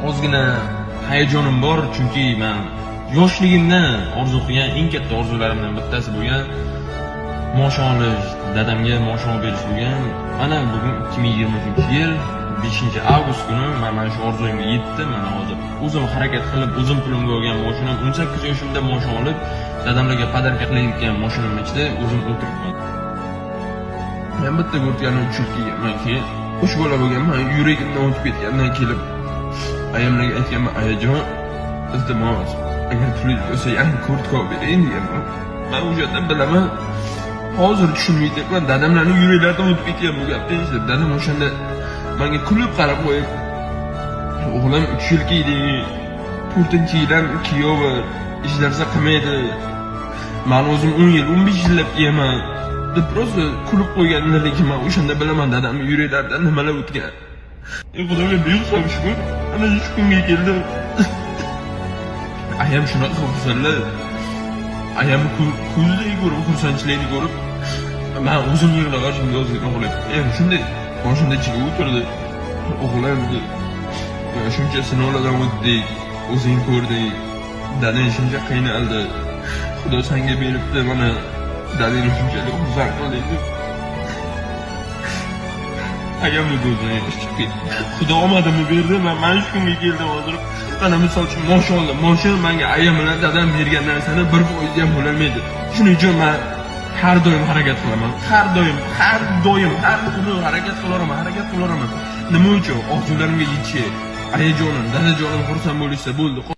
ozgina hayajonim bor, chunki men yoshligimdan orzu qilgan eng katta orzularimdan bittasi bo'lgan maosh olish, dadamga maosh olib berish bo'lgan. Mana bugun 2023-yil 5-avgust kuni mana shu orzuyimga yetdim. Mana hozir o'zim harakat qilib, o'zim pulimga olgan mashinam, 18 yoshimda maosh olib, dadamlarga podarka qilayotgan mashinamning ichida o'zim o'tiribman. Men bitta ko'rganim chunki menki uch bola bo'lganman, yuragimdan o'tib ketgandan kelib ayamlarga aytganman, ayajon, iltimos, agar pulingiz bo'lsa yangi kurtka olib bering deganman. Men o'sha yerda bilaman, hozir tushunmayapman, dadamlarning yuraklaridan o'tib ketgan bu gapni eshitib, dadam o'shanda menga kulib qarab qo'yib, o'g'lim 3 yil kiydi, 4-yildan kuyovi ish narsa qilmaydi, men o'zim 10 yil, 15 yillab kiyaman deb prosta kulib qo'yganlar, lekin men o'shanda bilaman dadamning yuraklaridan nimalar o'tgan. Xudoga buyuk shukur, ana shu kunga keldi. Ayam shunaqa xursandlar. Ayam ko'zidagi ko'rib, xursandchilikni ko'rib, men o'zim yig'lag'achimga o'zim o'g'lim. Shunday mashina ichiga o'tirdi. O'g'lim dedi, shuncha sinovlardan o'tdik, o'zing ko'rdik, dadang shuncha qiynaldi, Xudo senga beribdi, mana dadangni shunchalik xursand qilding. Ayamni ko'zidan yosh chiqib ketdi. Xudo omadimni berdi, men mana shu kunga keldim hozir. Mana misol uchun maosh oldim. Mashina menga ayam bilan dadam bergan narsani 1% ham bo'lmaydi. Shuning uchun men har doim harakat qilaman. Har doim, har kuni harakat qilaman. Nima uchun? Orzularimga yetishi, ayajonim, dadajonim xursand bo'lishsa bo'ldi.